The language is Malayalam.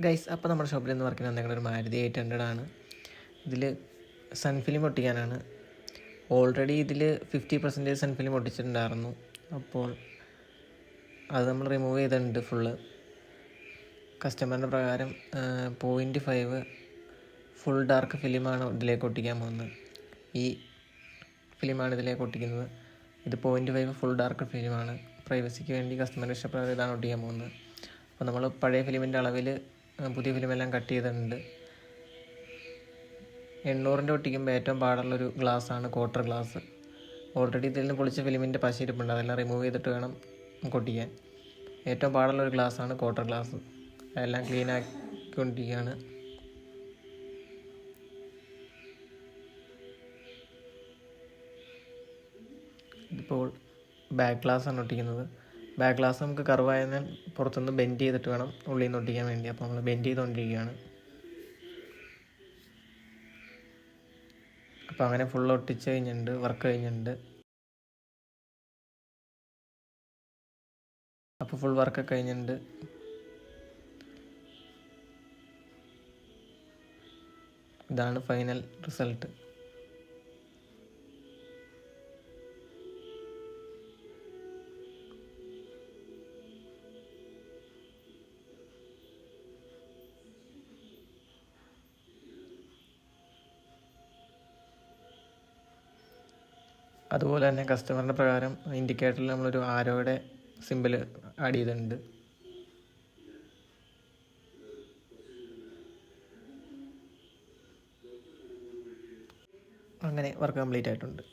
ഗൈസ്, അപ്പോൾ നമ്മുടെ ഷോപ്പിൽ നിന്ന് വർക്കിന് വന്നേക്കുന്ന ഒരു മാരുതി 800 ആണ്. ഇതിൽ സൺ ഫിലിം ഒട്ടിക്കാനാണ്. ഓൾറെഡി ഇതിൽ 50% സൺ ഫിലിം ഒട്ടിച്ചിട്ടുണ്ടായിരുന്നു. അപ്പോൾ അത് നമ്മൾ റിമൂവ് ചെയ്തിട്ടുണ്ട് ഫുള്ള്. കസ്റ്റമറിൻ്റെ പ്രകാരം 0.5 ഫുൾ ഡാർക്ക് ഫിലിമാണ് ഇതിലേക്ക് ഒട്ടിക്കാൻ പോകുന്നത്. ഈ ഫിലിമാണ് ഇതിലേക്ക് ഒട്ടിക്കുന്നത്. ഇത് 0.5 ഫുൾ ഡാർക്ക് ഫിലിമാണ്. പ്രൈവസിക്ക് വേണ്ടി കസ്റ്റമറിൻ്റെ ഇഷ്ടപ്രകാരം ഇതാണ് ഒട്ടിക്കാൻ പോകുന്നത്. അപ്പോൾ നമ്മൾ പഴയ ഫിലിമിൻ്റെ അളവിൽ പുതിയ ഫിലിമെല്ലാം കട്ട് ചെയ്തിട്ടുണ്ട്. 800 ഒട്ടിക്കുമ്പോൾ ഏറ്റവും പാടുള്ളൊരു ഗ്ലാസ്സാണ് ക്വാർട്ടർ ഗ്ലാസ്. ഓൾറെഡി ഇതിൽ നിന്ന് പൊളിച്ച ഫിലിമിൻ്റെ പശ ഇരിപ്പുണ്ട്. അതെല്ലാം റിമൂവ് ചെയ്തിട്ട് വേണം ഒട്ടിക്കാൻ. ഏറ്റവും പാടുള്ളൊരു ഗ്ലാസ്സാണ് ക്വാർട്ടർ ഗ്ലാസ്. അതെല്ലാം ക്ലീൻ ആക്കിക്കൊണ്ടിരിക്കുകയാണ്. ഇപ്പോൾ ബാക്ക് ഗ്ലാസ്സാണ് ഒട്ടിക്കുന്നത്. ബാക്ക് ഗ്ലാസ് നമുക്ക് കർവായതിനാൽ പുറത്തുനിന്ന് ബെൻഡ് ചെയ്തിട്ട് വേണം ഉള്ളിൽ നിന്ന് ഒട്ടിക്കാൻ വേണ്ടി. അപ്പോൾ നമ്മൾ ബെൻഡ് ചെയ്തുകൊണ്ടിരിക്കുകയാണ്. അപ്പോൾ അങ്ങനെ ഫുൾ ഒട്ടിച്ച് കഴിഞ്ഞിട്ടുണ്ട്, വർക്ക് കഴിഞ്ഞിട്ടുണ്ട്. അപ്പോൾ ഫുൾ വർക്കൊക്കെ കഴിഞ്ഞിട്ടുണ്ട്. ഇതാണ് ഫൈനൽ റിസൾട്ട്. അതുപോലെ തന്നെ കസ്റ്റമറിൻ്റെ പ്രകാരം ഇൻഡിക്കേറ്ററിൽ നമ്മളൊരു ആരോയുടെ സിമ്പിൾ ആഡ് ചെയ്തിട്ടുണ്ട്. അങ്ങനെ വർക്ക് കംപ്ലീറ്റ് ആയിട്ടുണ്ട്.